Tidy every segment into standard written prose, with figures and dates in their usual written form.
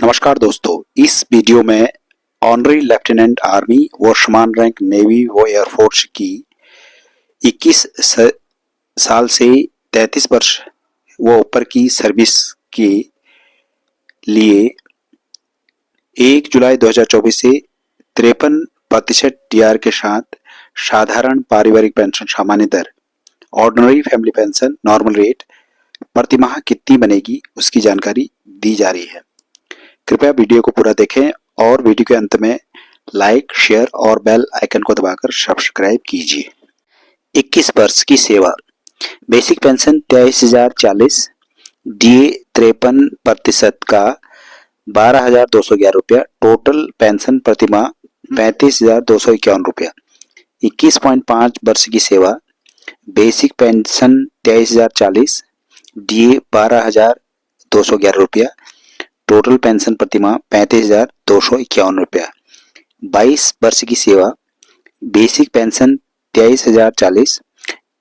नमस्कार दोस्तों, इस वीडियो में ऑनरी लेफ्टिनेंट आर्मी व समान रैंक नेवी व एयरफोर्स की 21 साल से 33 वर्ष व ऊपर की सर्विस के लिए 1 जुलाई 2024 से 53% टीआर के साथ साधारण पारिवारिक पेंशन सामान्य दर ordinary family pension normal rate प्रतिमाह कितनी बनेगी उसकी जानकारी दी जा रही है। कृपया वीडियो को पूरा देखें और वीडियो के अंत में लाइक, शेयर और बेल आइकन को दबाकर सब्सक्राइब कीजिए। 21 वर्ष की सेवा, बेसिक पेंशन 23,040, डीए 53% का 12,211 रुपया, टोटल पेंशन प्रतिमाह 35,251 रुपया। 21.5 वर्ष की सेवा, बेसिक पेंशन 23,040, डीए 12,211 रुपया, टोटल पेंशन प्रतिमाह 35,251 रुपया। 22 वर्ष की सेवा, बेसिक पेंशन 23,040,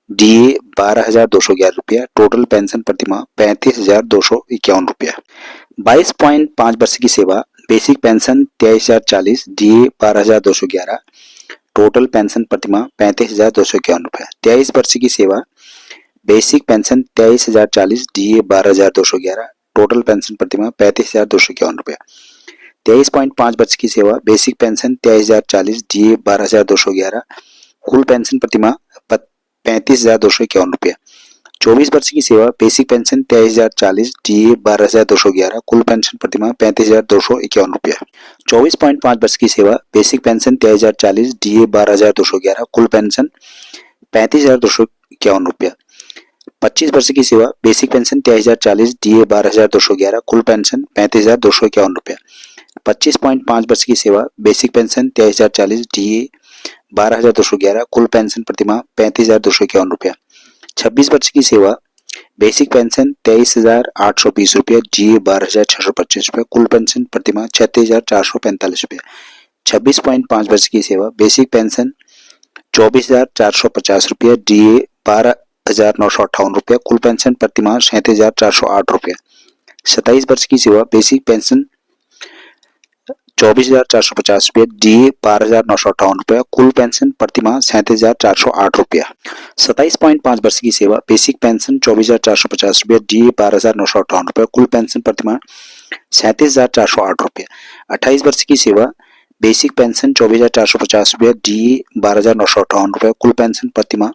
डीए 12,211 रुपया, टोटल पेंशन प्रतिमाह 35,251 रुपया। 22.5 वर्ष की सेवा, basic pension 23,040, DA 12,211, total pension प्रतिमाह 35,251 रुपया। 23 वर्ष की सेवा, basic pension 23,040, DA 12,211, total pension प्रतिमाह 35,251 रुपया। 23.5 वर्ष की सेवा, बेसिक पेंशन 23,040, डीए 12,211, कुल पेंशन प्रतिमाह 35,251 रुपया। 24 वर्ष की सेवा, बेसिक पेंशन 23,040, डीए 12,211, कुल पेंशन प्रतिमाह 35,251 रुपया। 24.5 वर्ष की सेवा, बेसिक पेंशन 23,040, डीए 12,211, कुल पेंशन 35,251 रुपया। 25 वर्ष की सेवा, बेसिक पेंशन 23,040, डीए 12,211, कुल पेंशन 35,251 रुपया। 25.5 वर्ष की सेवा, बेसिक पेंशन 23,040, डीए 12,211, कुल पेंशन प्रतिमाह 35,251 रुपया। 26 वर्ष की सेवा, बेसिक पेंशन 23,820 रुपया, डीए 12,625 रुपया, कुल पेंशन प्रतिमाह 36,445 रुपया। 26.5 वर्ष की सेवा, बेसिक पेंशन 24,450 रुपया, डीए 12,958 रुपया, कुल पेंशन प्रतिमाह 37,408 रुपया। 27 वर्ष की सेवा, बेसिक पेंशन 24,450 रुपया, डीए 12,958 रुपया, कुल पेंशन प्रतिमाह 37,408 रुपया। 27.5 वर्ष की सेवा, बेसिक पेंशन 24,450 रुपया, डीए 12,958 रुपया, कुल पेंशन प्रतिमाह 37,408 रुपया। 28 वर्ष की सेवा, बेसिक पेंशन 24,450 रुपया, डीए 12,958 रुपया, कुल पेंशन प्रतिमाह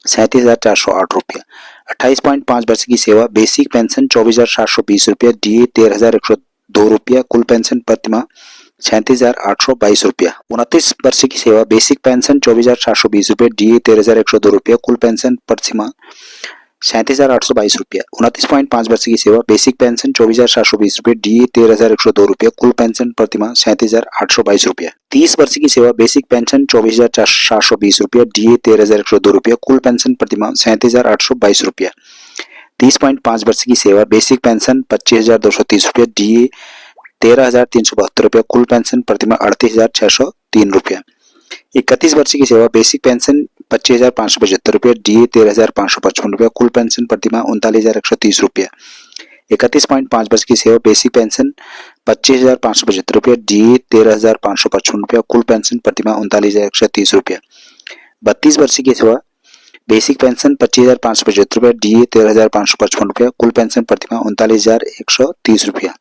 37,408 रुपया। 28.5 वर्ष की सेवा, बेसिक पेंशन 24,720 रुपया, डीए 13,102 रुपया, कुल पेंशन प्रतिमाह 37,822 रुपया। 29 वर्ष की सेवा, बेसिक पेंशन 24,720 रुपया, डीए 13,102 रुपया, कुल पेंशन प्रतिमाह 37,822 रुपया। 29.5 वर्ष की सेवा, बेसिक पेंशन 24,720 रुपया, डीए 13,102 रुपया, कुल पेंशन प्रतिमाह 37,822 रुपया। 30 वर्ष की सेवा, बेसिक पेंशन 24,720 रुपया, डीए 13,102 रुपया, कुल पेंशन प्रतिमाह 37,822 रुपया। 30.5 वर्ष की सेवा, बेसिक पेंशन 25,230 रुपया, डीए 13,372 रुपया, कुल पेंशन प्रतिमाह 38,603 रुपया। 31 वर्ष की सेवा, बेसिक पेंशन 25,575 रुपया, डीए 13,555 रुपया, कुल पेंशन प्रतिमाह 39,130 रुपया। 31.5 वर्ष की सेवा, बेसिक पेंशन 25,575 रुपया, डीए 13,555 रुपया, कुल पेंशन प्रतिमाह 39,130 रुपया। 32 वर्ष की सेवा, बेसिक पेंशन 25,575 रुपया, डीए 13,555 रुपया, कुल पेंशन प्रतिमाह 39,130 रुपया।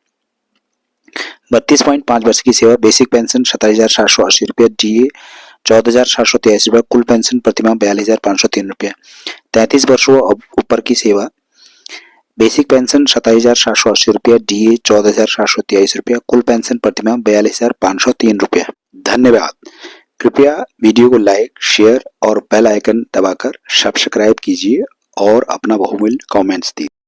32.5 वर्ष की सेवा, बेसिक पेंशन 27,780 रुपया, डीए 14,783 रुपया, कुल पेंशन प्रतिमाह 42,503 रुपया। 33 वर्षों ऊपर की सेवा, बेसिक पेंशन 27,780 रुपया, डीए 14,723 रुपया, कुल पेंशन प्रतिमाह 42,503 रुपया। धन्यवाद। कृपया वीडियो को लाइक, शेयर और बेल आइकन दबाकर सब्सक्राइब कीजिए और अपना बहुमूल्य कमेंट्स दीजिए।